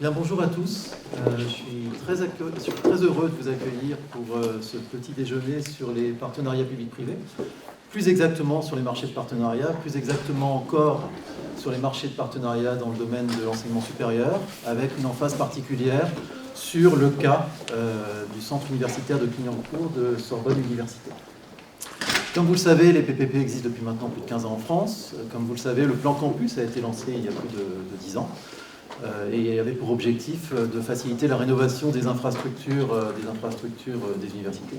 Bien, bonjour à tous. Je suis très heureux de vous accueillir pour ce petit déjeuner sur les partenariats publics-privés. Plus exactement sur les marchés de partenariat, plus exactement encore sur les marchés de partenariat dans le domaine de l'enseignement supérieur, avec une emphase particulière sur le cas du centre universitaire de Clignancourt de Sorbonne Université. Comme vous le savez, les PPP existent depuis maintenant plus de 15 ans en France. Comme vous le savez, le plan Campus a été lancé il y a plus de 10 ans. Et il avait pour objectif de faciliter la rénovation des infrastructures des universités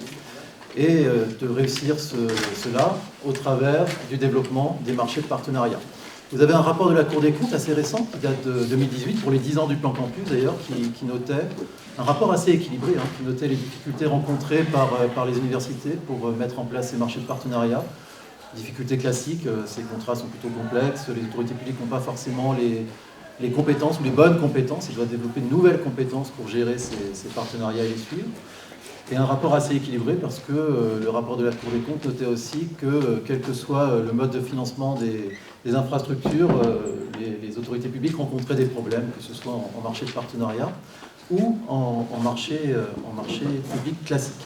et de réussir cela au travers du développement des marchés de partenariat. Vous avez un rapport de la Cour des comptes assez récent qui date de 2018, pour les 10 ans du plan Campus d'ailleurs, qui notait, un rapport assez équilibré, qui notait les difficultés rencontrées par les universités pour mettre en place ces marchés de partenariat. Difficultés classiques, ces contrats sont plutôt complexes, les autorités publiques n'ont pas forcément les compétences ou les bonnes compétences, ils doivent développer de nouvelles compétences pour gérer ces partenariats et les suivre. Et un rapport assez équilibré parce que le rapport de la Cour des comptes notait aussi que quel que soit le mode de financement des infrastructures, les autorités publiques rencontraient des problèmes, que ce soit en marché de partenariat ou en marché public classique.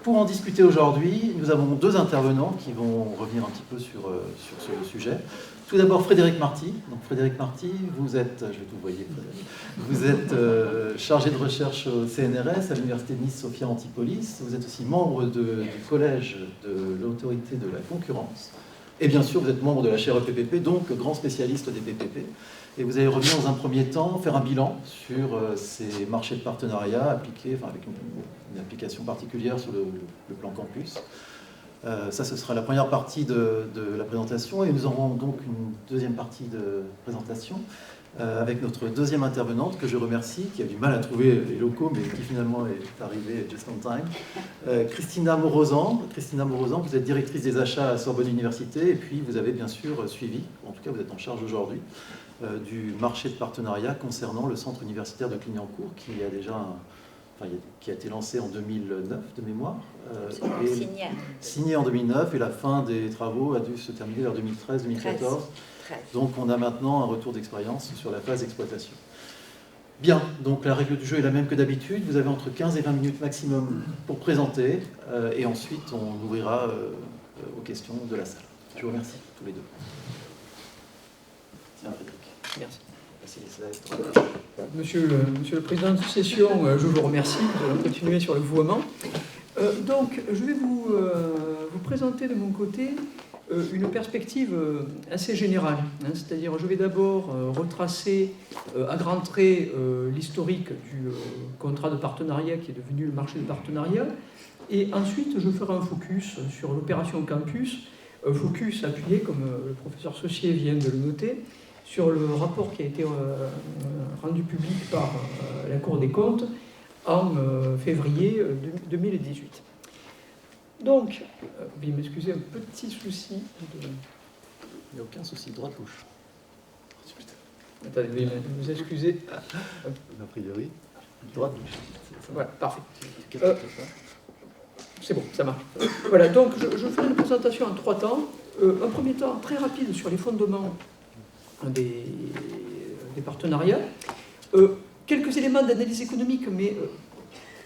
Pour en discuter aujourd'hui, nous avons deux intervenants qui vont revenir un petit peu sur ce sujet. Tout d'abord, Frédéric Marty. Donc, Frédéric Marty, vous êtes, je vais tout voyer, vous êtes chargé de recherche au CNRS à l'Université de Nice Sophia Antipolis. Vous êtes aussi membre du collège de l'autorité de la concurrence. Et bien sûr, vous êtes membre de la chaire EPPP, donc grand spécialiste des PPP. Et vous allez revenir dans un premier temps faire un bilan sur ces marchés de partenariat appliqués, avec une application particulière sur le plan Campus. Ça, ce sera la première partie de la présentation, et nous aurons donc une deuxième partie de présentation avec notre deuxième intervenante, que je remercie, qui a du mal à trouver les locaux, mais qui finalement est arrivée just on time. Christina Morozan. Christina Morozan, vous êtes directrice des achats à Sorbonne Université, et puis vous avez bien sûr suivi, en tout cas vous êtes en charge aujourd'hui, du marché de partenariat concernant le centre universitaire de Clignancourt, qui a été lancé en 2009 de mémoire, signé en 2009, et la fin des travaux a dû se terminer vers 2013-2014. Donc on a maintenant un retour d'expérience sur la phase d'exploitation. Bien, donc la règle du jeu est la même que d'habitude. Vous avez entre 15 et 20 minutes maximum pour présenter, et ensuite on ouvrira aux questions de la salle. Je vous remercie tous les deux. Tiens, Frédéric. Merci. Merci. Monsieur le Président de session, je vous remercie. Nous allons continuer sur le vouvoiement. Donc, je vais vous présenter de mon côté une perspective assez générale. C'est-à-dire, je vais d'abord retracer à grands traits l'historique du contrat de partenariat qui est devenu le marché de partenariat. Et ensuite, je ferai un focus sur l'opération Campus, focus appuyé, comme le professeur Saussier vient de le noter, sur le rapport qui a été rendu public par la Cour des comptes en février 2018. Donc, veuillez m'excuser, un petit souci. Il n'y a aucun souci, droite touche. Attendez, veuillez vous excuser. A priori, droite touche. Voilà, parfait. C'est bon, ça marche. Voilà, donc je ferai une présentation en 3 temps. Un premier temps très rapide sur les fondements des partenariats. Quelques éléments d'analyse économique, mais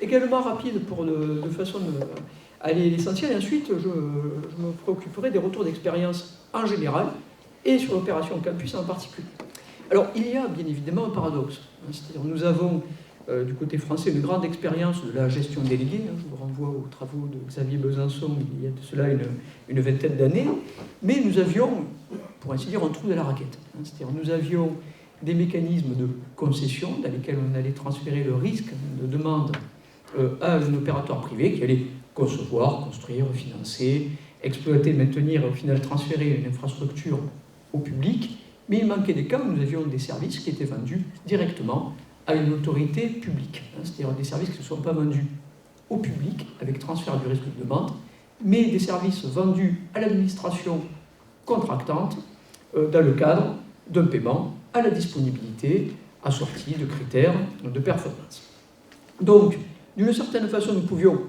également rapides de façon aller à l'essentiel. Et ensuite, je me préoccuperai des retours d'expérience en général et sur l'opération Campus en particulier. Alors, il y a bien évidemment un paradoxe. C'est-à-dire, nous avons du côté français une grande expérience de la gestion déléguée. Je vous renvoie aux travaux de Xavier Besançon il y a de cela une vingtaine d'années. Mais nous avions, pour ainsi dire, un trou de la raquette. C'est-à-dire, nous avions des mécanismes de concession dans lesquels on allait transférer le risque de demande à un opérateur privé qui allait concevoir, construire, financer, exploiter, maintenir et au final transférer une infrastructure au public. Mais il manquait des cas où nous avions des services qui étaient vendus directement à une autorité publique. C'est-à-dire des services qui ne sont pas vendus au public avec transfert du risque de demande, mais des services vendus à l'administration contractante dans le cadre d'un paiement à la disponibilité assorti de critères de performance. Donc, d'une certaine façon, nous pouvions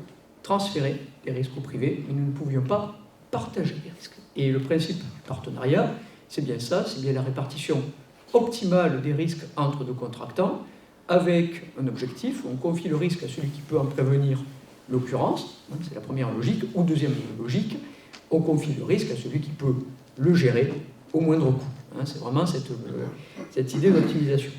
transférer les risques au privé, mais nous ne pouvions pas partager les risques. Et le principe du partenariat, c'est bien ça, c'est bien la répartition optimale des risques entre deux contractants, avec un objectif, on confie le risque à celui qui peut en prévenir l'occurrence, hein, c'est la première logique, ou deuxième logique, on confie le risque à celui qui peut le gérer au moindre coût. Hein, c'est vraiment cette idée d'optimisation.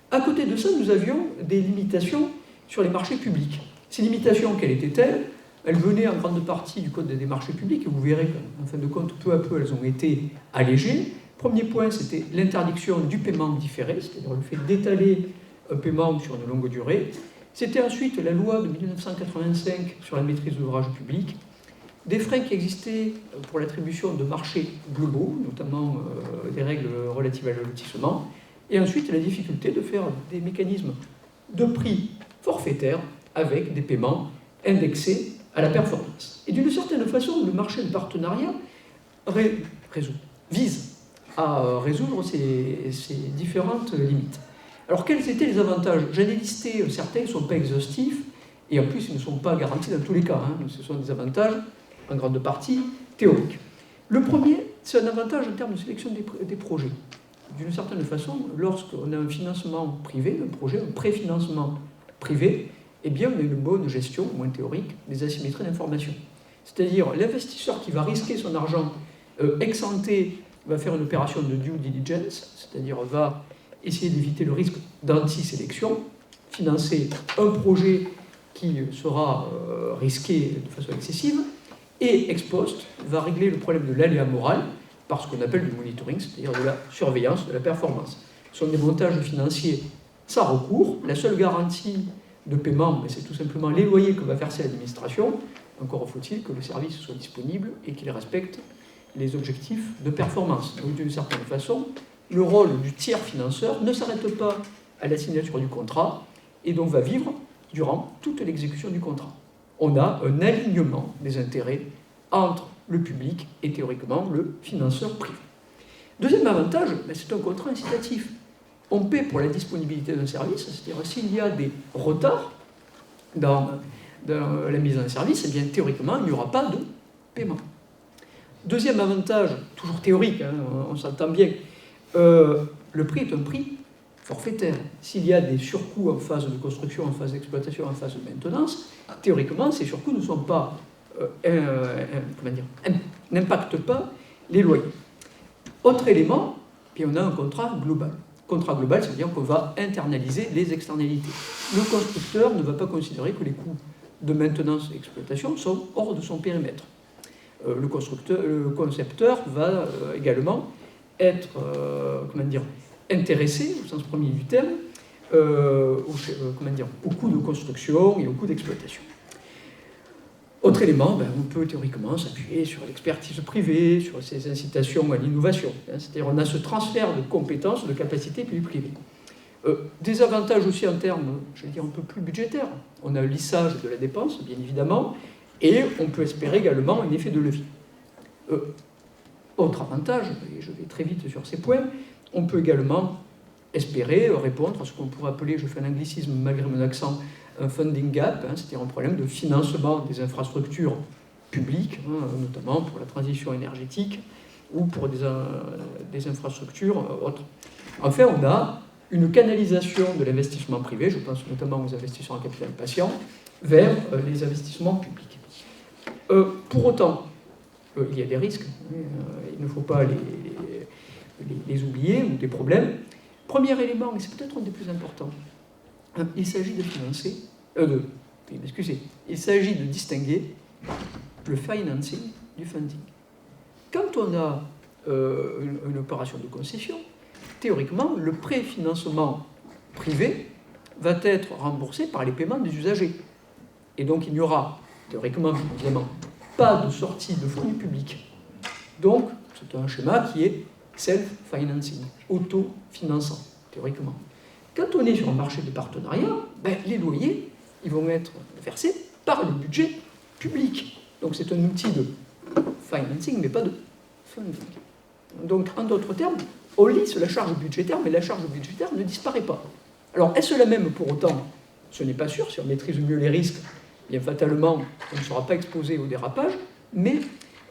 À côté de ça, nous avions des limitations sur les marchés publics. Ces limitations, quelles étaient-elles? Elles venaient en grande partie du Code des marchés publics, et vous verrez qu'en fin de compte, peu à peu, elles ont été allégées. Premier point, c'était l'interdiction du paiement différé, c'est-à-dire le fait d'étaler un paiement sur une longue durée. C'était ensuite la loi de 1985 sur la maîtrise de l'ouvrage public, des freins qui existaient pour l'attribution de marchés globaux, notamment des règles relatives à l'allotissement, et ensuite la difficulté de faire des mécanismes de prix forfaitaires avec des paiements indexés à la performance. Et d'une certaine façon, le marché de partenariat vise à résoudre ces différentes limites. Alors, quels étaient les avantages? J'en ai listé certains, ils ne sont pas exhaustifs, et en plus, ils ne sont pas garantis dans tous les cas. Hein. Ce sont des avantages, en grande partie, théoriques. Le premier, c'est un avantage en termes de sélection des projets. D'une certaine façon, lorsqu'on a un financement privé, un projet, un préfinancement privé, eh bien, on a une bonne gestion, moins théorique, des asymétries d'information. C'est-à-dire, l'investisseur qui va risquer son argent ex ante va faire une opération de due diligence, c'est-à-dire va essayer d'éviter le risque d'anti-sélection, financer un projet qui sera risqué de façon excessive, et ex post va régler le problème de l'aléa moral par ce qu'on appelle du monitoring, c'est-à-dire de la surveillance de la performance. Ce sont des montages financiers sans recours. La seule garantie de paiement, c'est tout simplement les loyers que va verser l'administration. Encore faut-il que le service soit disponible et qu'il respecte les objectifs de performance. Donc, d'une certaine façon, le rôle du tiers financeur ne s'arrête pas à la signature du contrat et donc va vivre durant toute l'exécution du contrat. On a un alignement des intérêts entre le public et théoriquement le financeur privé. Deuxième avantage, c'est un contrat incitatif. On paie pour la disponibilité d'un service, c'est-à-dire s'il y a des retards dans la mise en service, eh bien théoriquement, il n'y aura pas de paiement. Deuxième avantage, toujours théorique, hein, on s'entend bien, le prix est un prix forfaitaire. S'il y a des surcoûts en phase de construction, en phase d'exploitation, en phase de maintenance, théoriquement, ces surcoûts ne sont pas, n'impactent pas les loyers. Autre élément, puis on a un contrat global. Contrat global, c'est-à-dire qu'on va internaliser les externalités. Le constructeur ne va pas considérer que les coûts de maintenance et d'exploitation sont hors de son périmètre. Le concepteur va également être intéressé, au sens premier du terme, au coût de construction et au coût d'exploitation. Autre élément, on peut théoriquement s'appuyer sur l'expertise privée, sur ces incitations à l'innovation. C'est-à-dire on a ce transfert de compétences, de capacités publiques-privées. Des avantages aussi en termes, un peu plus budgétaires. On a un lissage de la dépense, bien évidemment, et on peut espérer également un effet de levier. Autre avantage, et je vais très vite sur ces points, on peut également espérer répondre à ce qu'on pourrait appeler, je fais un anglicisme malgré mon accent, un funding gap, c'est-à-dire un problème de financement des infrastructures publiques, notamment pour la transition énergétique ou pour des infrastructures autres. Enfin, on a une canalisation de l'investissement privé, je pense notamment aux investisseurs en capital patient, vers les investissements publics. Pour autant, il y a des risques, il ne faut pas les oublier, ou des problèmes. Premier élément, et c'est peut-être un des plus importants, il s'agit de il s'agit de distinguer le financing du funding. Quand on a une opération de concession, théoriquement, le préfinancement privé va être remboursé par les paiements des usagers. Et donc, il n'y aura, théoriquement, évidemment, pas de sortie de fonds publics. Donc, c'est un schéma qui est self-financing, auto-finançant, théoriquement. Quand on est sur un marché de partenariat, les loyers, ils vont être versés par le budget public. Donc, c'est un outil de financing, mais pas de funding. Donc, en d'autres termes, on lisse la charge budgétaire, mais la charge budgétaire ne disparaît pas. Alors, est-ce la même pour autant? Ce n'est pas sûr. Si on maîtrise mieux les risques, bien fatalement, on ne sera pas exposé au dérapage, mais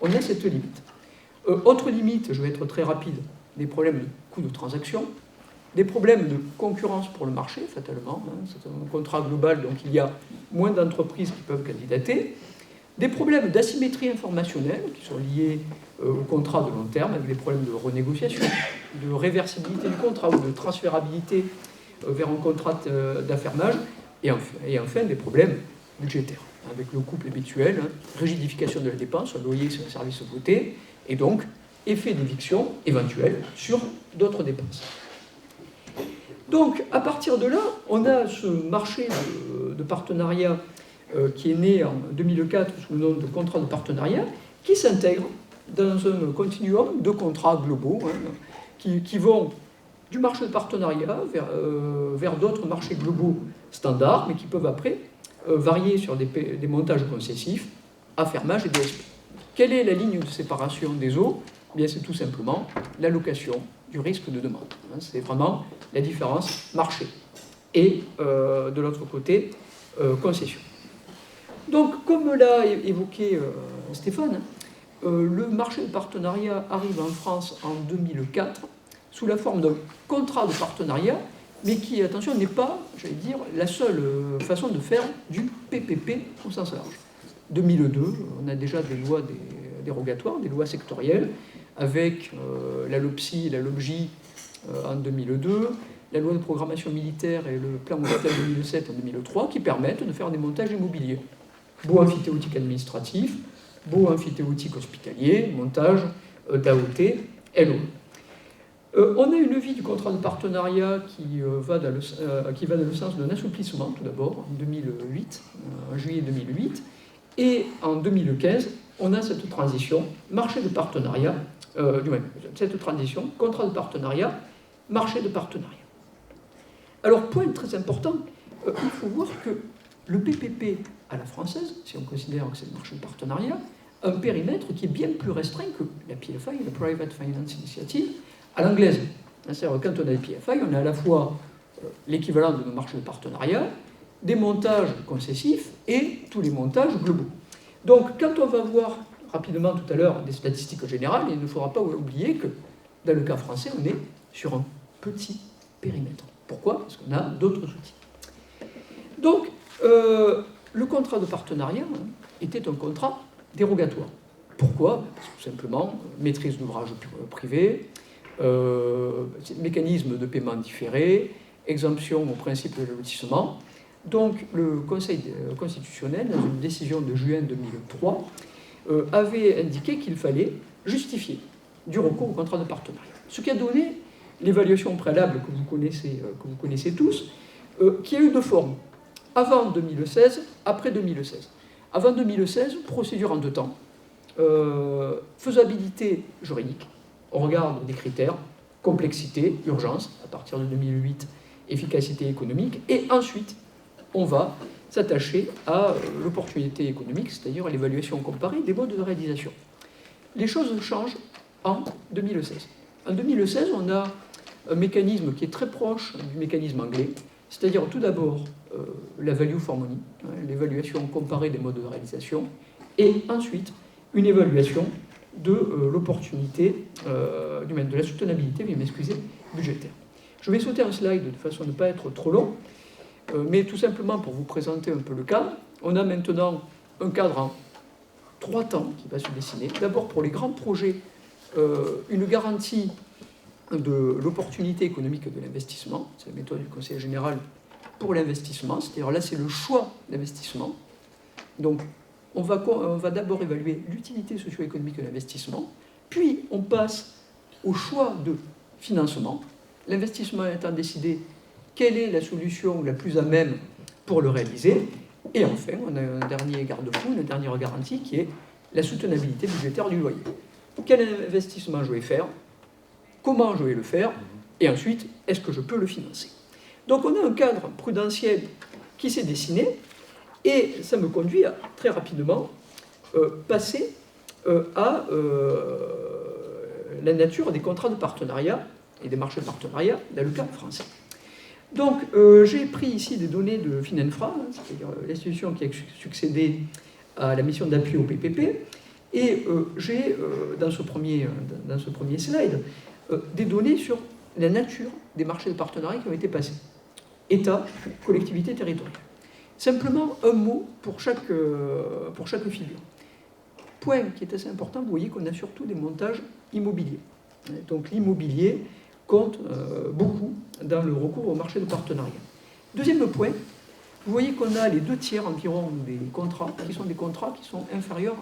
on a cette limite. Autre limite, je vais être très rapide, des problèmes de coût de transaction. des problèmes de concurrence pour le marché, fatalement. C'est un contrat global, donc il y a moins d'entreprises qui peuvent candidater. Des problèmes d'asymétrie informationnelle qui sont liés au contrat de long terme, avec des problèmes de renégociation, de réversibilité du contrat ou de transférabilité vers un contrat d'affermage. Et enfin, des problèmes budgétaires, avec le couple habituel, rigidification de la dépense, un loyer sur un service voté, et donc effet d'éviction éventuel sur d'autres dépenses. Donc, à partir de là, on a ce marché de partenariat qui est né en 2004 sous le nom de contrat de partenariat, qui s'intègre dans un continuum de contrats globaux qui vont du marché de partenariat vers d'autres marchés globaux standards, mais qui peuvent après varier sur des montages concessifs, affermage et DSP. Quelle est la ligne de séparation des eaux ? Eh bien, c'est tout simplement l'allocation du risque de demande. C'est vraiment la différence marché et, de l'autre côté, concession. Donc, comme l'a évoqué Stéphane, le marché de partenariat arrive en France en 2004 sous la forme d'un contrat de partenariat, mais qui, attention, n'est pas, j'allais dire, la seule façon de faire du PPP au sens large. 2002, on a déjà des lois dérogatoires, des lois sectorielles, avec la LOPSI et la LOPJ en 2002, la loi de programmation militaire et le plan militaire 2007 en 2003, qui permettent de faire des montages immobiliers. Beau amphithéotique administratif, beau amphithéotique hospitalier, montage d'AOT, LO. On a une vie du contrat de partenariat qui va dans le sens d'un assouplissement, tout d'abord, en 2008, en juillet 2008, et en 2015, on a cette transition, marché de partenariat, cette transition, contrat de partenariat, marché de partenariat. Alors, point très important, il faut voir que le PPP à la française, si on considère que c'est le marché de partenariat, a un périmètre qui est bien plus restreint que la PFI, la Private Finance Initiative, à l'anglaise. C'est-à-dire quand on a le PFI, on a à la fois l'équivalent de nos marchés de partenariat, des montages concessifs et tous les montages globaux. Donc, quand on va voir rapidement tout à l'heure des statistiques générales, il ne faudra pas oublier que dans le cas français, on est sur un petit périmètre. Pourquoi ? Parce qu'on a d'autres outils. Donc, le contrat de partenariat était un contrat dérogatoire. Pourquoi ? Parce que tout simplement, maîtrise d'ouvrage privé, mécanisme de paiement différé, exemption au principe de l'allotissement. Donc, le Conseil constitutionnel, dans une décision de juin 2003, avait indiqué qu'il fallait justifier du recours au contrat de partenariat. Ce qui a donné l'évaluation préalable que vous connaissez tous, qui a eu deux formes. Avant 2016, après 2016. Avant 2016, procédure en deux temps. Faisabilité juridique, on regarde des critères, complexité, urgence, à partir de 2008, efficacité économique, et ensuite, on va s'attacher à l'opportunité économique, c'est-à-dire à l'évaluation comparée des modes de réalisation. Les choses changent en 2016. En 2016, on a un mécanisme qui est très proche du mécanisme anglais, c'est-à-dire tout d'abord la value for money, l'évaluation comparée des modes de réalisation, et ensuite une évaluation de l'opportunité, de la soutenabilité, budgétaire. Je vais sauter un slide de façon à ne pas être trop long, mais tout simplement pour vous présenter un peu le cadre. On a maintenant un cadre en 3 temps qui va se dessiner. D'abord pour les grands projets, une garantie de l'opportunité économique de l'investissement, c'est la méthode du Conseil général pour l'investissement, c'est-à-dire là c'est le choix d'investissement. Donc on va d'abord évaluer l'utilité socio-économique de l'investissement, puis on passe au choix de financement, l'investissement étant décidé, quelle est la solution la plus à même pour le réaliser, et enfin on a un dernier garde-fou, une dernière garantie qui est la soutenabilité budgétaire du loyer. Quel investissement je vais faire ? Comment je vais le faire ? Et ensuite, est-ce que je peux le financer ? Donc on a un cadre prudentiel qui s'est dessiné, et ça me conduit à, très rapidement, passer à la nature des contrats de partenariat et des marchés de partenariat dans le cas français. Donc j'ai pris ici des données de Finenfra, c'est-à-dire l'institution qui a succédé à la mission d'appui au PPP, et j'ai, dans ce premier slide, des données sur la nature des marchés de partenariat qui ont été passés. État, collectivité territoriale. Simplement, un mot pour chaque figure. Point qui est assez important, vous voyez qu'on a surtout des montages immobiliers. Donc l'immobilier compte beaucoup dans le recours au marché de partenariat. Deuxième point, vous voyez qu'on a les 2 tiers environ des contrats qui sont inférieurs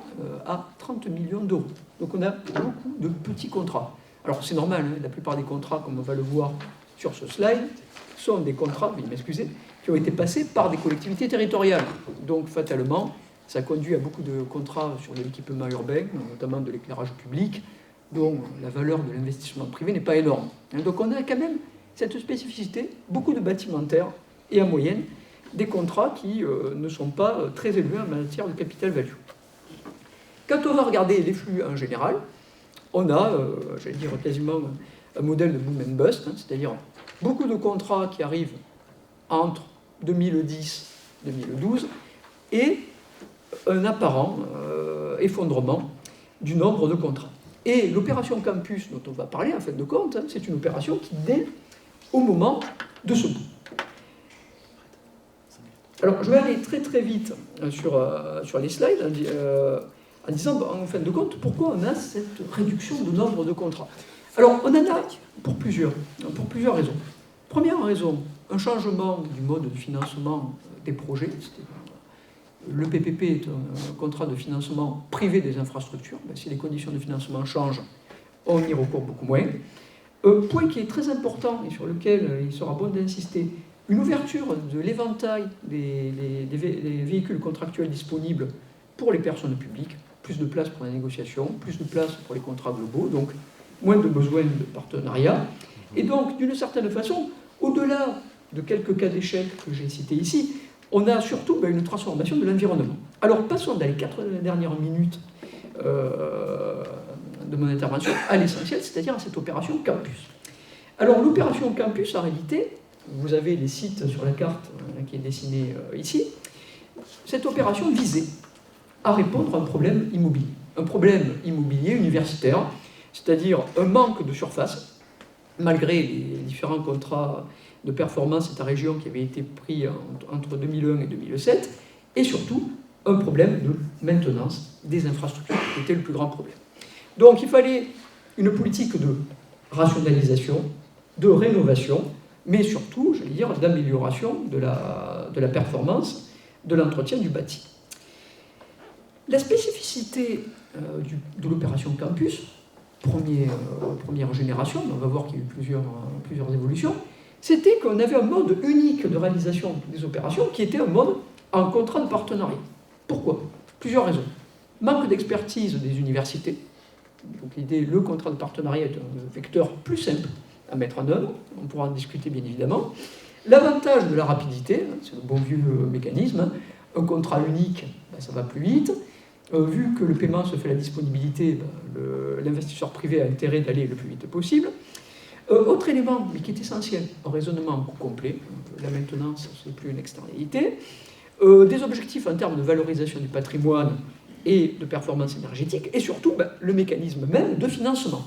à 30 millions d'euros. Donc on a beaucoup de petits contrats. Alors c'est normal, hein, la plupart des contrats, comme on va le voir sur ce slide, sont des contrats, veuillez m'excuser, qui ont été passés par des collectivités territoriales. Donc fatalement, ça conduit à beaucoup de contrats sur de l'équipement urbain, notamment de l'éclairage public, dont la valeur de l'investissement privé n'est pas énorme. Donc on a quand même cette spécificité, beaucoup de bâtimentaires, et en moyenne, des contrats qui ne sont pas très élevés en matière de capital value. Quand on va regarder les flux en général, on a, j'allais dire, quasiment un modèle de boom and bust, hein, c'est-à-dire beaucoup de contrats qui arrivent entre 2010 et 2012 et un apparent effondrement du nombre de contrats. Et l'opération Campus, dont on va parler en fin de compte, hein, c'est une opération qui naît au moment de ce boom. Alors, je vais aller très très vite sur les slides en disant, en fin de compte, pourquoi on a cette réduction de nombre de contrats. Alors, on en a pour plusieurs raisons. Première raison, un changement du mode de financement des projets. Le PPP est un contrat de financement privé des infrastructures. Si les conditions de financement changent, on y recourt beaucoup moins. Point qui est très important et sur lequel il sera bon d'insister, une ouverture de l'éventail des véhicules contractuels disponibles pour les personnes publiques, plus de place pour la négociation, plus de place pour les contrats globaux, donc moins de besoin de partenariat. Et donc, d'une certaine façon, au-delà de quelques cas d'échec que j'ai cités ici, on a surtout une transformation de l'environnement. Alors, passons dans les 4 dernières minutes de mon intervention à l'essentiel, c'est-à-dire à cette opération Campus. Alors, l'opération Campus, en réalité, vous avez les sites sur la carte qui est dessinée ici. Cette opération visait à répondre à un problème immobilier universitaire, c'est-à-dire un manque de surface, malgré les différents contrats de performance de la région qui avaient été pris entre 2001 et 2007, et surtout un problème de maintenance des infrastructures, qui était le plus grand problème. Donc il fallait une politique de rationalisation, de rénovation, mais surtout, j'allais dire, d'amélioration de la performance, de l'entretien du bâti. La spécificité de l'opération Campus, première génération, on va voir qu'il y a eu plusieurs évolutions, c'était qu'on avait un mode unique de réalisation des opérations qui était un mode en contrat de partenariat. Pourquoi? Plusieurs raisons. Manque d'expertise des universités. Donc l'idée, le contrat de partenariat est un vecteur plus simple à mettre en œuvre, on pourra en discuter bien évidemment. L'avantage de la rapidité, c'est le bon vieux mécanisme, un contrat unique, ça va plus vite. Vu que le paiement se fait à la disponibilité, l'investisseur privé a intérêt d'aller le plus vite possible. Autre élément, mais qui est essentiel, un raisonnement en coût complet, la maintenance, ce n'est plus une externalité, des objectifs en termes de valorisation du patrimoine et de performance énergétique, et surtout le mécanisme même de financement.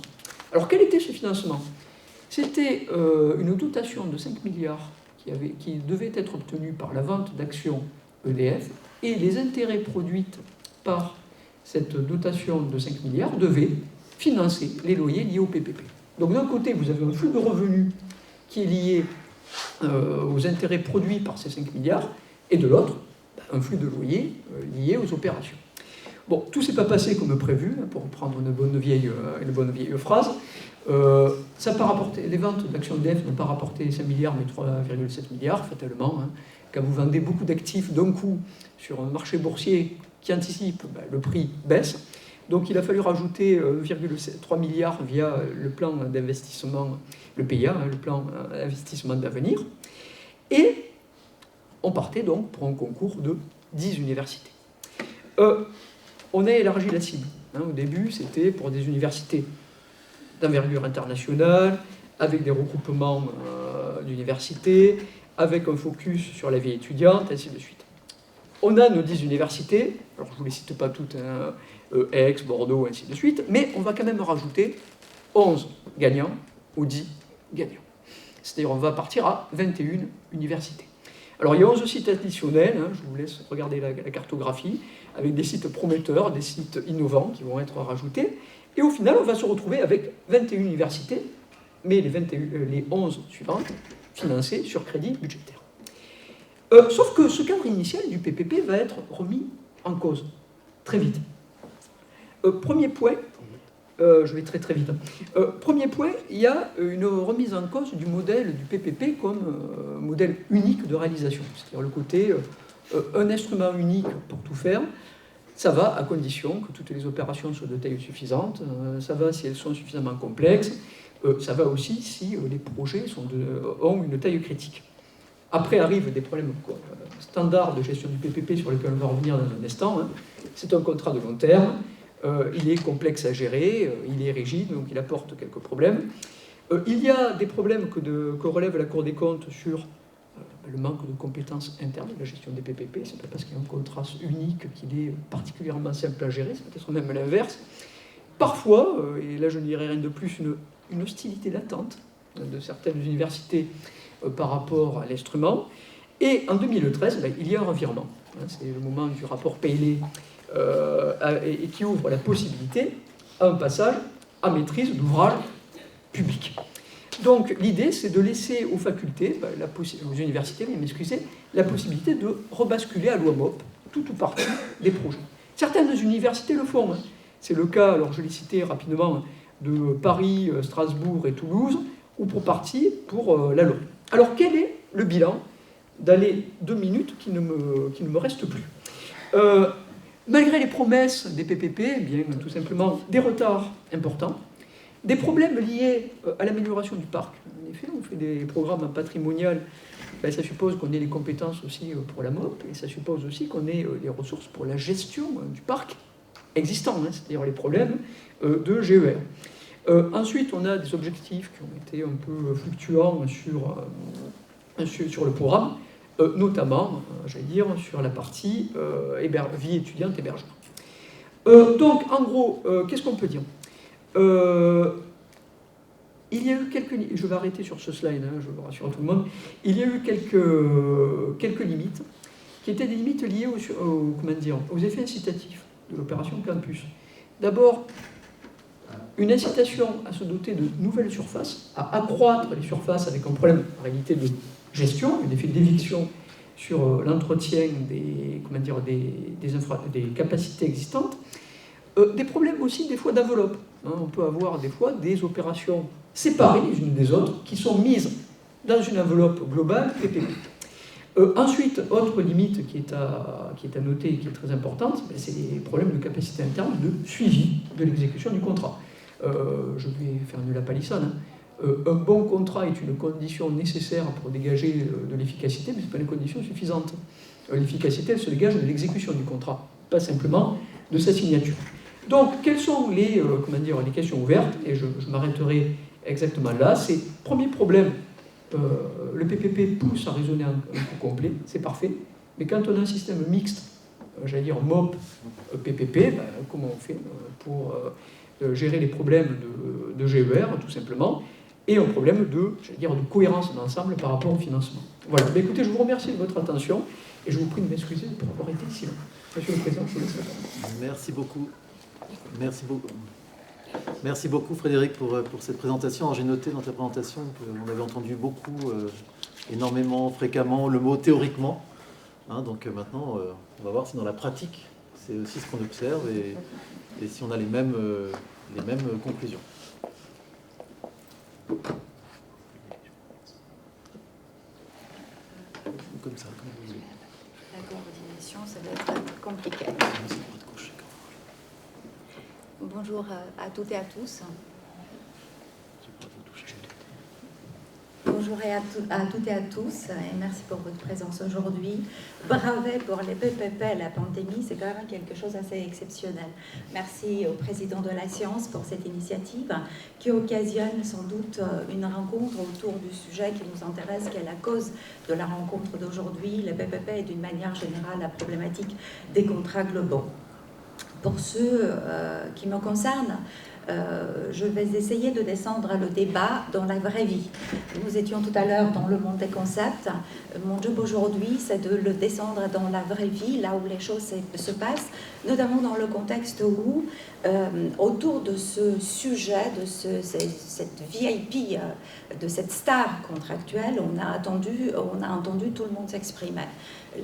Alors quel était ce financement? C'était une dotation de 5 milliards qui devait être obtenue par la vente d'actions EDF, et les intérêts produits par cette dotation de 5 milliards devaient financer les loyers liés au PPP. Donc d'un côté, vous avez un flux de revenus qui est lié aux intérêts produits par ces 5 milliards, et de l'autre, un flux de loyers lié aux opérations. Bon, tout ne s'est pas passé comme prévu, pour reprendre une bonne vieille phrase. Ça n'a pas rapporté, les ventes d'actions EDF n'ont pas rapporté 5 milliards, mais 3,7 milliards, fatalement. Quand vous vendez beaucoup d'actifs d'un coup sur un marché boursier qui anticipe, le prix baisse. Donc il a fallu rajouter 1,3 milliard via le plan d'investissement, le PIA, le plan d'investissement d'avenir. Et on partait donc pour un concours de 10 universités. On a élargi la cible. Au début, c'était pour des universités d'envergure internationale, avec des regroupements d'universités, avec un focus sur la vie étudiante, ainsi de suite. On a nos 10 universités, alors je ne vous les cite pas toutes, Aix, Bordeaux, ainsi de suite, mais on va quand même rajouter 11 gagnants ou 10 gagnants. C'est-à-dire on va partir à 21 universités. Alors il y a 11 sites additionnels, hein, je vous laisse regarder la cartographie, avec des sites prometteurs, des sites innovants qui vont être rajoutés. Et au final, on va se retrouver avec 21 universités, mais les 11 suivantes financées sur crédit budgétaire. Sauf que ce cadre initial du PPP va être remis en cause très vite. Premier point, je vais très vite. Premier point, il y a une remise en cause du modèle du PPP comme modèle unique de réalisation. C'est-à-dire le côté un instrument unique pour tout faire. Ça va à condition que toutes les opérations soient de taille suffisante. Ça va si elles sont suffisamment complexes. Ça va aussi si les projets ont une taille critique. Après arrivent des problèmes standards de gestion du PPP sur lesquels on va revenir dans un instant. Hein. C'est un contrat de long terme. Il est complexe à gérer, il est rigide, donc il apporte quelques problèmes. Il y a des problèmes que relève la Cour des comptes sur le manque de compétences internes de la gestion des PPP. C'est pas parce qu'il y a un contrat unique qu'il est particulièrement simple à gérer, c'est peut-être même l'inverse. Parfois, et là je ne dirais rien de plus, une hostilité latente de certaines universités par rapport à l'instrument. Et en 2013, il y a un revirement. C'est le moment du rapport Paylet et qui ouvre la possibilité à un passage à maîtrise d'ouvrage public. Donc l'idée, c'est de laisser aux facultés, aux universités, la possibilité de rebasculer à loi MOP tout ou partie des projets. Certaines universités le font. Hein. C'est le cas, alors je l'ai cité rapidement, de Paris, Strasbourg et Toulouse, ou pour partie pour la LOM. Alors quel est le bilan d'aller 2 minutes qui ne me reste plus Malgré les promesses des PPP, eh bien, tout simplement des retards importants, des problèmes liés à l'amélioration du parc. En effet, on fait des programmes patrimoniaux, ça suppose qu'on ait les compétences aussi pour la MOP, et ça suppose aussi qu'on ait les ressources pour la gestion du parc existant, hein, c'est-à-dire les problèmes de GER. Ensuite, on a des objectifs qui ont été un peu fluctuants sur le programme, notamment, j'allais dire, sur la partie vie étudiante hébergement. Donc, en gros, qu'est-ce qu'on peut dire il y a eu je vais arrêter sur ce slide, hein, je rassure tout le monde, il y a eu quelques limites, qui étaient des limites liées aux effets incitatifs de l'opération Campus. D'abord, une incitation à se doter de nouvelles surfaces, à accroître les surfaces avec un problème en réalité de gestion, un effet d'éviction sur l'entretien des capacités existantes, des problèmes aussi des fois d'enveloppe. Hein, on peut avoir des fois des opérations séparées les unes des autres qui sont mises dans une enveloppe globale PPP. Ensuite, autre limite qui est à noter et qui est très importante, c'est les problèmes de capacité interne de suivi de l'exécution du contrat. Je vais faire de la palissade. Hein. Un bon contrat est une condition nécessaire pour dégager de l'efficacité, mais ce n'est pas une condition suffisante. L'efficacité, elle se dégage de l'exécution du contrat, pas simplement de sa signature. Donc, quelles sont les questions ouvertes? Et je m'arrêterai exactement là. C'est premier problème, le PPP pousse à raisonner un coût complet, c'est parfait. Mais quand on a un système mixte, j'allais dire MOP, PPP, comment on fait pour gérer les problèmes de GER, tout simplement, et un problème de cohérence d'ensemble par rapport au financement. Voilà. Écoutez, je vous remercie de votre attention et je vous prie de m'excuser pour avoir été si long. Monsieur le Président, je vous laisse la parole. Merci beaucoup. Merci beaucoup Frédéric pour cette présentation. Alors, j'ai noté dans ta présentation qu'on avait entendu beaucoup, énormément, fréquemment, le mot théoriquement. Hein, donc maintenant, on va voir si dans la pratique, c'est aussi ce qu'on observe et si on a les mêmes conclusions. Comme ça, comme vous voulez. La coordination, ça va être compliqué. Bonjour à toutes et à tous. Bonjour à toutes et à tous, et merci pour votre présence aujourd'hui. Braver pour les PPP la pandémie, c'est quand même quelque chose d'assez exceptionnel. Merci au président de la Science pour cette initiative qui occasionne sans doute une rencontre autour du sujet qui nous intéresse, qui est la cause de la rencontre d'aujourd'hui, les PPP et d'une manière générale la problématique des contrats globaux. Pour ceux qui me concernent, je vais essayer de descendre le débat dans la vraie vie. Nous étions tout à l'heure dans le monde des concepts. Mon job aujourd'hui, c'est de le descendre dans la vraie vie, là où les choses se passent, notamment dans le contexte où, autour de ce sujet, de cette VIP, de cette star contractuelle, on a entendu tout le monde s'exprimer.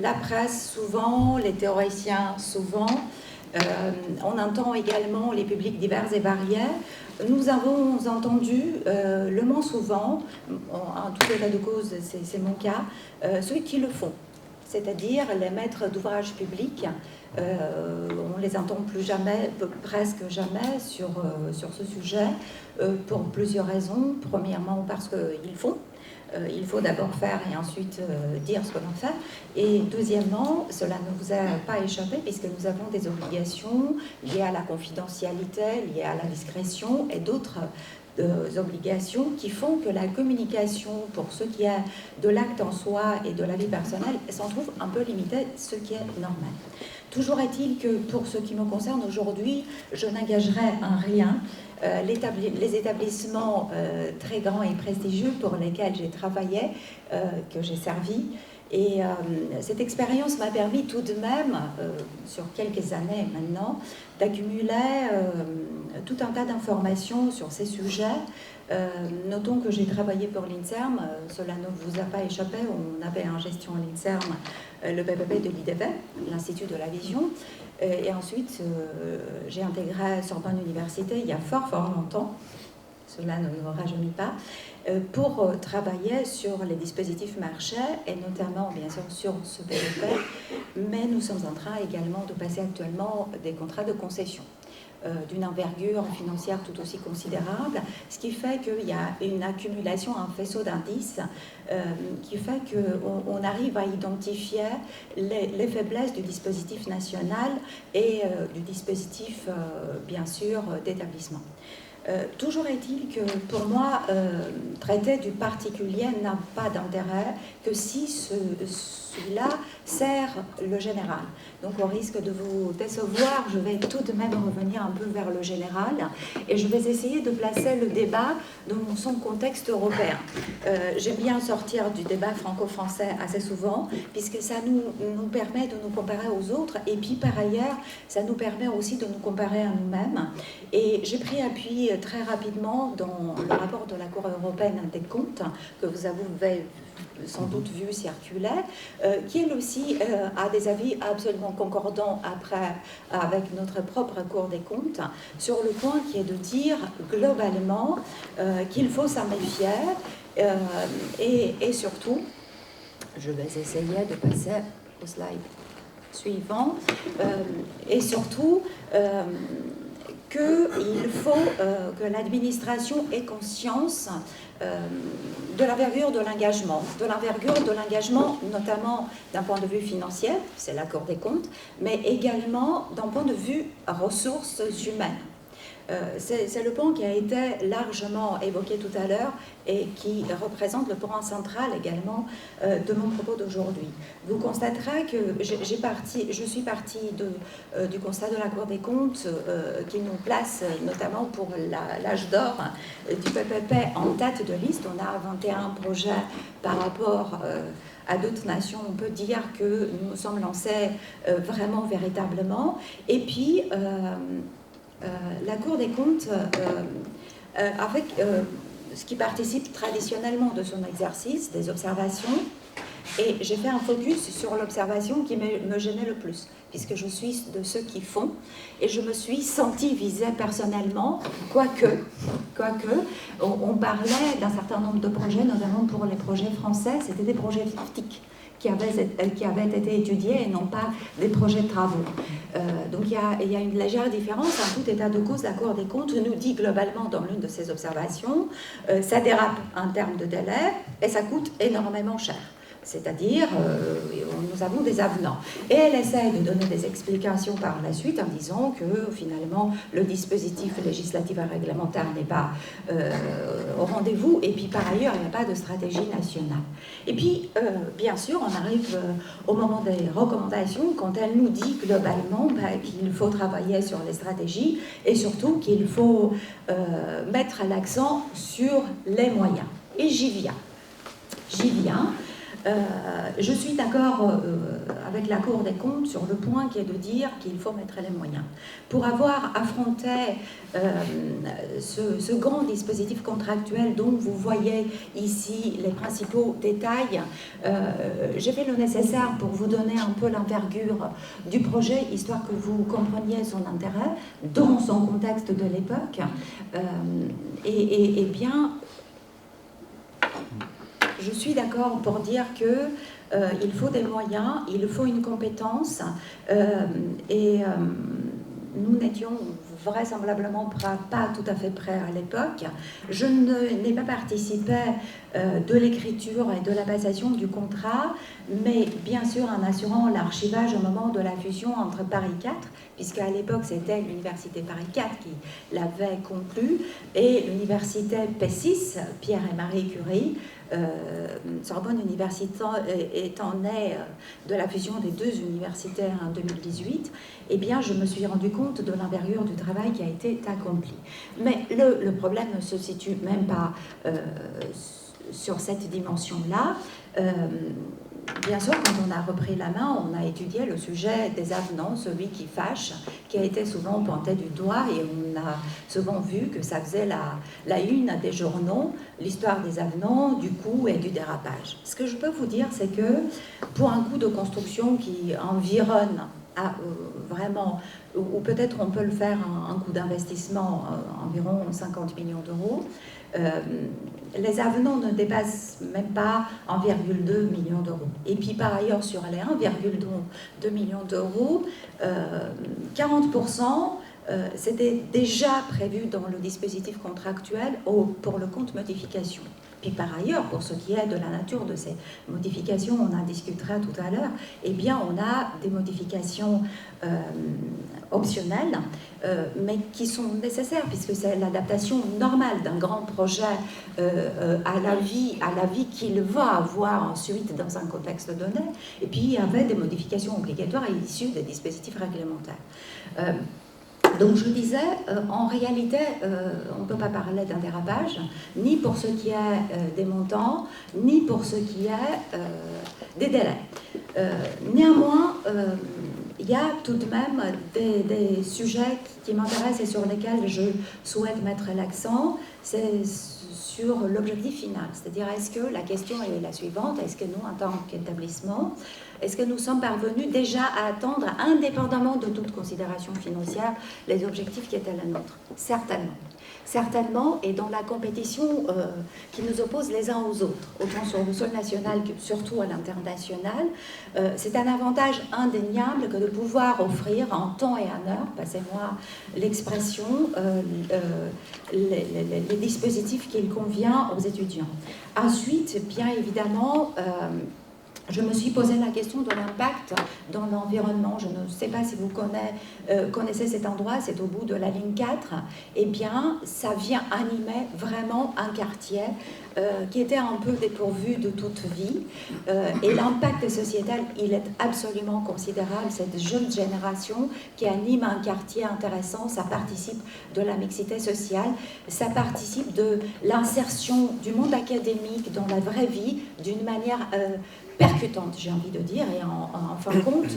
La presse, souvent, les théoriciens, souvent. On entend également les publics divers et variés. Nous avons entendu le moins souvent, en tout état de cause, c'est mon cas, ceux qui le font, c'est-à-dire les maîtres d'ouvrage publics. On les entend plus jamais, presque jamais sur ce sujet, pour plusieurs raisons. Premièrement, parce qu'ils font. Il faut d'abord faire et ensuite dire ce que l'on fait. Et deuxièmement, cela ne vous a pas échappé puisque nous avons des obligations liées à la confidentialité, liées à la discrétion et d'autres obligations qui font que la communication, pour ce qui est de l'acte en soi et de la vie personnelle, s'en trouve un peu limitée, ce qui est normal. Toujours est-il que pour ce qui me concerne aujourd'hui, je n'engagerai en rien les établissements très grands et prestigieux pour lesquels j'ai travaillé, que j'ai servi. Et cette expérience m'a permis tout de même, sur quelques années maintenant, d'accumuler tout un tas d'informations sur ces sujets. Notons que j'ai travaillé pour l'INSERM, cela ne vous a pas échappé, on avait en gestion à l'INSERM le PPP de l'IDV, l'Institut de la Vision, et ensuite j'ai intégré Sorbonne Université il y a fort longtemps, cela ne me rajeunit pas, pour travailler sur les dispositifs marchés et notamment bien sûr sur ce PPP, mais nous sommes en train également de passer actuellement des contrats de concession d'une envergure financière tout aussi considérable, ce qui fait qu'il y a une accumulation, un faisceau d'indices qui fait qu'on arrive à identifier les faiblesses du dispositif national et du dispositif, bien sûr, d'établissement. Toujours est-il que pour moi, traiter du particulier n'a pas d'intérêt que si celui-là sert le général. Donc au risque de vous décevoir, je vais tout de même revenir un peu vers le général et je vais essayer de placer le débat dans son contexte européen. J'aime bien sortir du débat franco-français assez souvent puisque ça nous permet de nous comparer aux autres et puis par ailleurs, ça nous permet aussi de nous comparer à nous-mêmes. Et j'ai pris appui très rapidement dans le rapport de la Cour européenne des comptes que vous avez sans doute vu circuler, qui elle aussi a des avis absolument concordants après avec notre propre Cour des comptes sur le point qui est de dire globalement qu'il faut s'en méfier et surtout, je vais essayer de passer au slide suivant, et surtout qu'il faut que l'administration ait conscience de l'envergure de l'engagement, notamment d'un point de vue financier, c'est la Cour des comptes, mais également d'un point de vue ressources humaines. C'est le point qui a été largement évoqué tout à l'heure et qui représente le point central également de mon propos d'aujourd'hui. Vous constaterez que je suis partie du constat de la Cour des comptes qui nous place notamment pour l'âge d'or du PPP en tête de liste. On a 21 projets par rapport à d'autres nations. On peut dire que nous nous sommes lancés vraiment, véritablement. Et puis, la Cour des comptes, avec ce qui participe traditionnellement de son exercice, des observations, et j'ai fait un focus sur l'observation qui me gênait le plus, puisque je suis de ceux qui font, et je me suis sentie visée personnellement, quoique on parlait d'un certain nombre de projets, notamment pour les projets français, c'était des projets fictifs qui avaient été étudiés et non pas des projets de travaux. Donc il y a une légère différence. En tout état de cause, la Cour des comptes nous dit globalement dans l'une de ses observations, ça dérape en termes de délai et ça coûte énormément cher. C'est-à-dire, nous avons des avenants. Et elle essaie de donner des explications par la suite en disant que finalement le dispositif législatif et réglementaire n'est pas au rendez-vous, et puis par ailleurs il n'y a pas de stratégie nationale. Et puis bien sûr on arrive au moment des recommandations quand elle nous dit globalement qu'il faut travailler sur les stratégies et surtout qu'il faut mettre l'accent sur les moyens. Et j'y viens. Je suis d'accord avec la Cour des comptes sur le point qui est de dire qu'il faut mettre les moyens. Pour avoir affronté ce grand dispositif contractuel dont vous voyez ici les principaux détails, j'ai fait le nécessaire pour vous donner un peu l'envergure du projet, histoire que vous compreniez son intérêt dans son contexte de l'époque. Et bien, je suis d'accord pour dire que il faut des moyens, il faut une compétence, nous n'étions vraisemblablement pas tout à fait prêts à l'époque. Je n'ai pas participé de l'écriture et de la passation du contrat, mais bien sûr en assurant l'archivage au moment de la fusion entre Paris 4, puisqu'à l'époque c'était l'université Paris 4 qui l'avait conclu, et l'université P6, Pierre et Marie Curie, Sorbonne Université étant née de la fusion des deux universités en 2018, eh bien, je me suis rendu compte de l'envergure du travail qui a été accompli. Mais le problème ne se situe même pas sur cette dimension-là. Bien sûr, quand on a repris la main, on a étudié le sujet des avenants, celui qui fâche, qui a été souvent pointé du doigt, et on a souvent vu que ça faisait la une des journaux, l'histoire des avenants, du coût et du dérapage. Ce que je peux vous dire, c'est que pour un coût de construction qui environne vraiment, ou peut-être on peut le faire un coût d'investissement environ 50 millions d'euros, les avenants ne dépassent même pas 1,2 million d'euros. Et puis par ailleurs, sur les 1,2 million d'euros, 40%, c'était déjà prévu dans le dispositif contractuel pour le compte modification. Puis par ailleurs, pour ce qui est de la nature de ces modifications, on en discutera tout à l'heure, eh bien on a des modifications optionnelles, mais qui sont nécessaires, puisque c'est l'adaptation normale d'un grand projet à la vie qu'il va avoir ensuite dans un contexte donné, et puis il y avait des modifications obligatoires issues des dispositifs réglementaires. Donc je disais, en réalité, on ne peut pas parler d'un dérapage, ni pour ce qui est des montants, ni pour ce qui est des délais. Néanmoins, il y a tout de même des sujets qui m'intéressent et sur lesquels je souhaite mettre l'accent. C'est sur l'objectif final, c'est-à-dire est-ce que la question est la suivante, est-ce que nous, en tant qu'établissement, est-ce que nous sommes parvenus déjà à atteindre, indépendamment de toute considération financière, les objectifs qui étaient les nôtres? Certainement. Certainement, et dans la compétition qui nous oppose les uns aux autres, autant sur le sol national que surtout à l'international, c'est un avantage indéniable que de pouvoir offrir en temps et en heure, passez-moi l'expression, les dispositifs qu'il convient aux étudiants. Ensuite, bien évidemment, je me suis posé la question de l'impact dans l'environnement. Je ne sais pas si vous connaissez cet endroit, c'est au bout de la ligne 4. Eh bien, ça vient animer vraiment un quartier qui était un peu dépourvu de toute vie. Et l'impact sociétal, il est absolument considérable. Cette jeune génération qui anime un quartier intéressant, ça participe de la mixité sociale, ça participe de l'insertion du monde académique dans la vraie vie d'une manière percutante, j'ai envie de dire, et en fin de compte,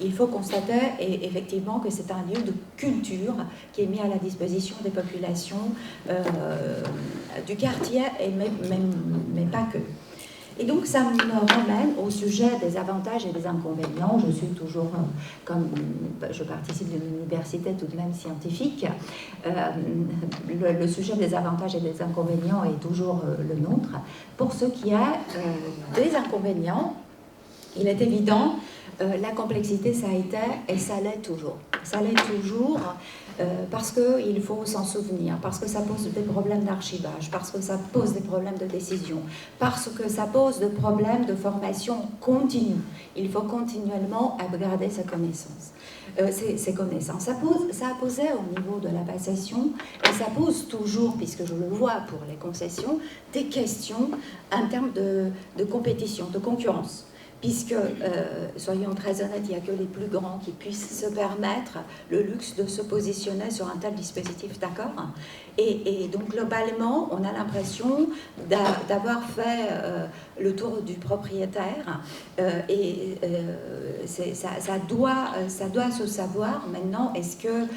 il faut constater effectivement que c'est un lieu de culture qui est mis à la disposition des populations du quartier, mais pas que. Et donc ça me ramène au sujet des avantages et des inconvénients. Je suis toujours, comme je participe d'une université tout de même scientifique, le sujet des avantages et des inconvénients est toujours le nôtre. Pour ce qui est des inconvénients, il est évident la complexité, ça a été et ça l'est toujours. Ça l'est toujours parce qu'il faut s'en souvenir, parce que ça pose des problèmes d'archivage, parce que ça pose des problèmes de décision, parce que ça pose des problèmes de formation continue. Il faut continuellement upgrader ses connaissances. Ça a posé au niveau de la passation, et ça pose toujours, puisque je le vois pour les concessions, des questions en termes de compétition, de concurrence. Puisque, soyons très honnêtes, il n'y a que les plus grands qui puissent se permettre le luxe de se positionner sur un tel dispositif, d'accord ? Et donc, globalement, on a l'impression d'avoir fait le tour du propriétaire, ça doit se savoir. Maintenant, est-ce que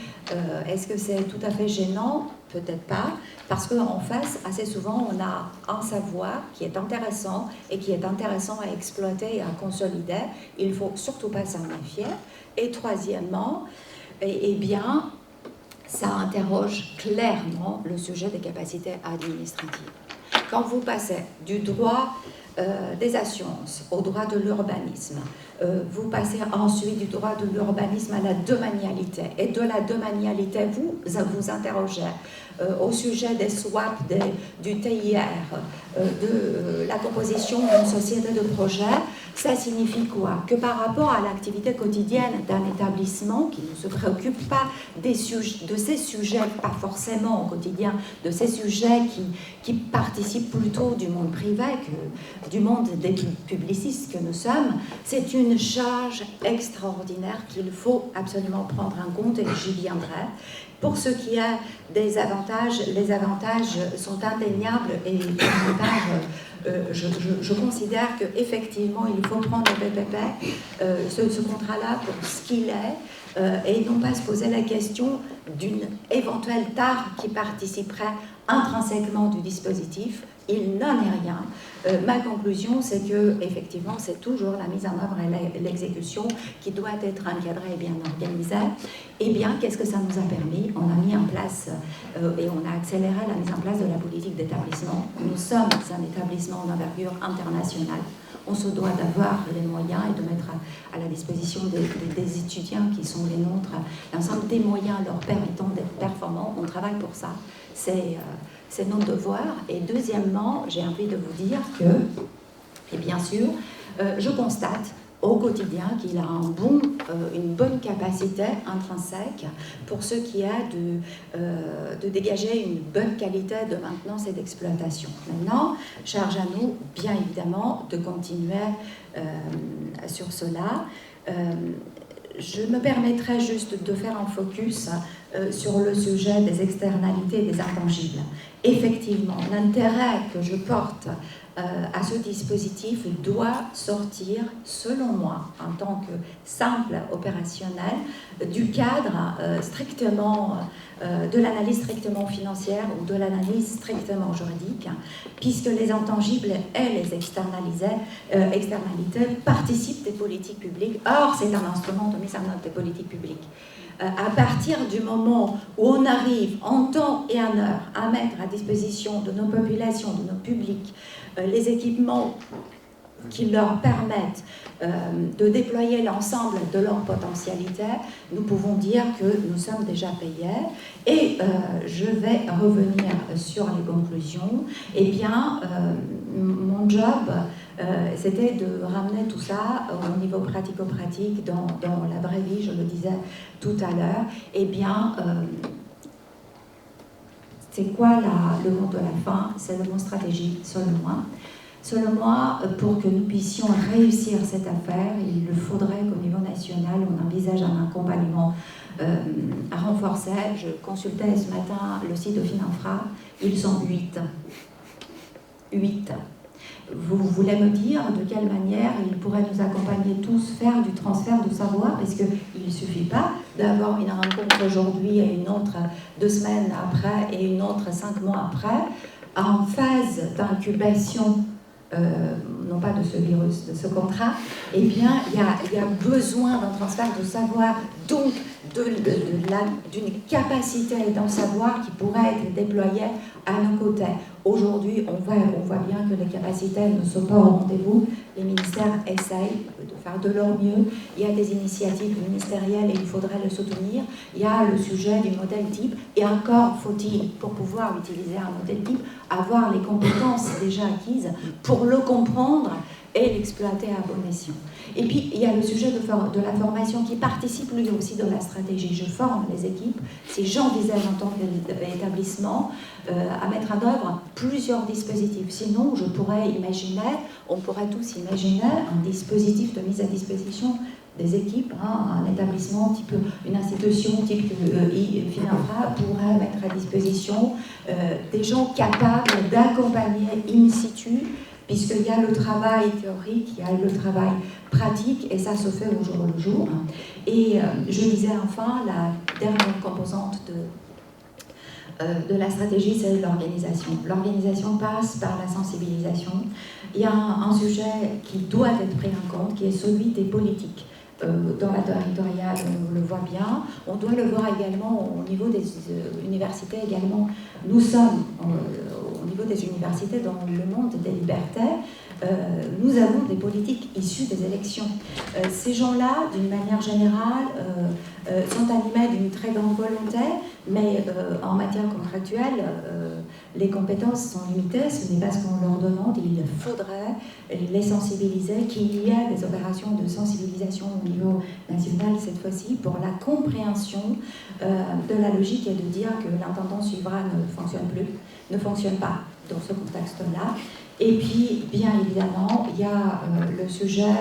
c'est tout à fait gênant ? Peut-être pas, parce qu'en face, assez souvent, on a un savoir qui est intéressant et qui est intéressant à exploiter et à consolider. Il ne faut surtout pas s'en méfier. Et troisièmement, eh bien, ça interroge clairement le sujet des capacités administratives. Quand vous passez du droit des assurances au droit de l'urbanisme, vous passez ensuite du droit de l'urbanisme à la domanialité, et de la domanialité, vous interrogez au sujet des swaps, du TIR, de la composition d'une société de projet. Ça signifie quoi? Que par rapport à l'activité quotidienne d'un établissement qui ne se préoccupe pas de ces sujets, pas forcément au quotidien, de ces sujets qui participent plutôt du monde privé que du monde des publicistes que nous sommes, c'est une charge extraordinaire qu'il faut absolument prendre en compte, et j'y viendrai. Pour ce qui est des avantages, les avantages sont indéniables, et les avantages, je considère qu'effectivement, il faut prendre le PPP, ce contrat-là, pour ce qu'il est, et non pas se poser la question d'une éventuelle tare qui participerait intrinsèquement du dispositif. Il n'en est rien. Ma conclusion, c'est que effectivement, c'est toujours la mise en œuvre et l'exécution qui doit être encadrée et bien organisée. Eh bien, qu'est-ce que ça nous a permis? On a mis en place et on a accéléré la mise en place de la politique d'établissement. Nous sommes un établissement d'envergure internationale. On se doit d'avoir les moyens et de mettre à la disposition des étudiants qui sont les nôtres l'ensemble des moyens leur permettant d'être performants. On travaille pour ça. C'est notre devoir. Et deuxièmement, j'ai envie de vous dire que, et bien sûr, je constate au quotidien qu'il a une bonne capacité intrinsèque pour ce qui est de dégager une bonne qualité de maintenance et d'exploitation. Maintenant, charge à nous, bien évidemment, de continuer sur cela. Je me permettrai juste de faire un focus sur le sujet des externalités et des intangibles. Effectivement, l'intérêt que je porte à ce dispositif doit sortir, selon moi, en tant que simple opérationnel, du cadre strictement, de l'analyse strictement financière ou de l'analyse strictement juridique, puisque les intangibles et les externalités participent des politiques publiques. Or, c'est un instrument de mise en œuvre des politiques publiques. À partir du moment où on arrive en temps et en heure à mettre à disposition de nos populations, de nos publics, les équipements qui leur permettent de déployer l'ensemble de leur potentialité, nous pouvons dire que nous sommes déjà payés. Et je vais revenir sur les conclusions. Eh bien, mon job, c'était de ramener tout ça au niveau pratico-pratique dans la vraie vie, je le disais tout à l'heure. Eh bien, c'est quoi le mot de la fin? C'est le mot stratégie, selon moi. Selon moi, pour que nous puissions réussir cette affaire, il faudrait qu'au niveau national, on envisage un accompagnement à renforcer. Je consultais ce matin le site de Finanfra, ils sont 8. 8. Vous voulez me dire de quelle manière ils pourraient nous accompagner tous, faire du transfert de savoir, parce qu'il ne suffit pas d'avoir une rencontre aujourd'hui et une autre 2 semaines après et une autre 5 mois après, en phase d'incubation, non pas de ce virus, de ce contrat. Eh bien, il y a besoin d'un transfert de savoir, donc d'une capacité d'en savoir qui pourrait être déployée à nos côtés. Aujourd'hui, on voit bien que les capacités ne sont pas au rendez-vous. Les ministères essayent de faire de leur mieux. Il y a des initiatives ministérielles et il faudrait les soutenir. Il y a le sujet du modèle type. Et encore faut-il, pour pouvoir utiliser un modèle type, avoir les compétences déjà acquises pour le comprendre et l'exploiter à bon escient. Et puis, il y a le sujet de la formation qui participe lui aussi de la stratégie. Je forme les équipes. Si j'envisage en tant qu'établissement à mettre en œuvre plusieurs dispositifs. Sinon, on pourrait tous imaginer un dispositif de mise à disposition des équipes, un établissement type, une institution type Finafra pourrait mettre à disposition des gens capables d'accompagner in situ, puisqu'il y a le travail théorique, il y a le travail pratique, et ça se fait au jour le jour. Et je disais enfin, la dernière composante de la stratégie, c'est l'organisation. L'organisation passe par la sensibilisation. Il y a un sujet qui doit être pris en compte, qui est celui des politiques. Dans la territoriale, on le voit bien. On doit le voir également au niveau des universités également. Nous sommes au niveau des universités dans le monde des libertés. Nous avons des politiques issues des élections. Ces gens-là, d'une manière générale, sont animés d'une très grande volonté, mais en matière contractuelle, les compétences sont limitées. Ce n'est pas ce qu'on leur demande. Il faudrait les sensibiliser, qu'il y ait des opérations de sensibilisation au niveau national cette fois-ci pour la compréhension de la logique et de dire que l'intendant suivra ne fonctionne pas dans ce contexte-là. Et puis, bien évidemment, il y a le sujet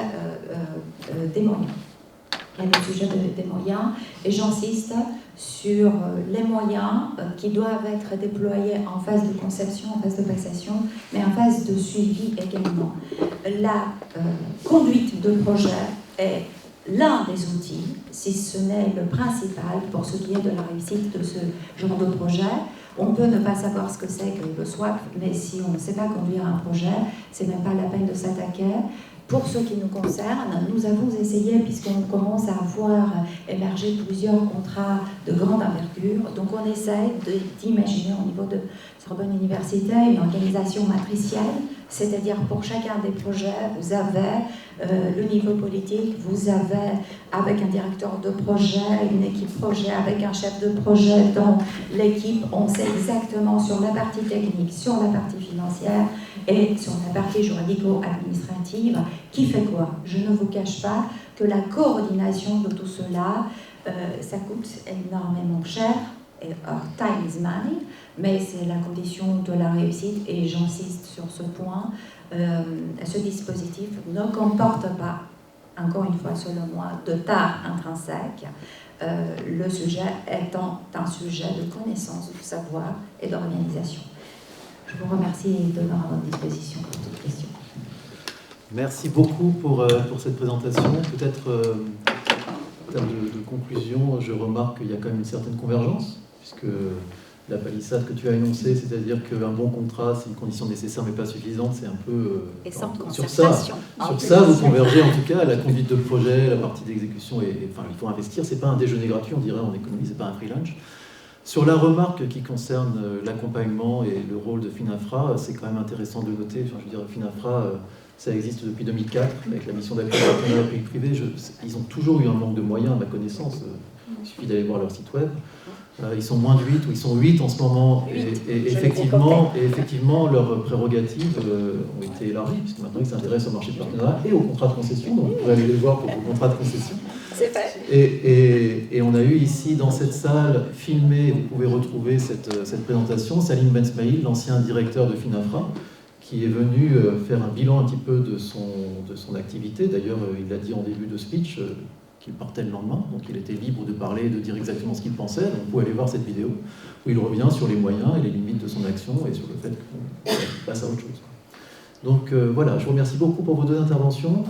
des moyens. Il y a le sujet des moyens, et j'insiste sur les moyens qui doivent être déployés en phase de conception, en phase de passation, mais en phase de suivi également. La conduite de projet est l'un des outils, si ce n'est le principal, pour ce qui est de la réussite de ce genre de projet. On peut ne pas savoir ce que c'est que le SWAP, mais si on ne sait pas conduire un projet, c'est même pas la peine de s'attaquer. Pour ce qui nous concerne, nous avons essayé, puisqu'on commence à voir émerger plusieurs contrats de grande envergure, donc on essaie d'imaginer au niveau de Sorbonne Université une organisation matricielle, c'est-à-dire pour chacun des projets, vous avez le niveau politique, vous avez avec un directeur de projet, une équipe projet, avec un chef de projet dans l'équipe, on sait exactement sur la partie technique, sur la partie financière et sur la partie juridico-administrative, qui fait quoi. Je ne vous cache pas que la coordination de tout cela, ça coûte énormément cher, et time is money, mais c'est la condition de la réussite, et j'insiste sur ce point. Ce dispositif ne comporte pas, encore une fois selon moi, de tare intrinsèque, le sujet étant un sujet de connaissance, de savoir et d'organisation. Je vous remercie et demeure à votre disposition pour toute question. Merci beaucoup pour cette présentation. Peut-être, en termes de conclusion, je remarque qu'il y a quand même une certaine convergence, puisque la palissade que tu as énoncée, c'est-à-dire qu'un bon contrat, c'est une condition nécessaire mais pas suffisante, c'est un peu... Et sans sur ça, vous convergez en tout cas. La conduite de projet, la partie d'exécution, enfin, il faut investir. C'est pas un déjeuner gratuit, on dirait en économie, c'est pas un free lunch. Sur la remarque qui concerne l'accompagnement et le rôle de Finafra, c'est quand même intéressant de noter. Enfin, je veux dire, Finafra, ça existe depuis 2004 avec la mission d'appui au partenariat public-privé. Ils ont toujours eu un manque de moyens, à ma connaissance. Il suffit d'aller voir leur site web. Ils sont moins de 8 ou ils sont 8 en ce moment. Et effectivement, leurs prérogatives ont été élargies, puisque maintenant ils s'intéressent au marché de partenariat et au contrat de concession. Donc vous pouvez aller les voir pour vos contrats de concession. C'est fait. Et on a eu ici, dans cette salle, filmé, vous pouvez retrouver cette présentation, Salim Bensmaïl, l'ancien directeur de Finafra, qui est venu faire un bilan un petit peu de son activité. D'ailleurs, il l'a dit en début de speech, qu'il partait le lendemain, donc il était libre de parler et de dire exactement ce qu'il pensait. Donc vous pouvez aller voir cette vidéo, où il revient sur les moyens et les limites de son action et sur le fait qu'on passe à autre chose. Donc voilà, je vous remercie beaucoup pour vos deux interventions.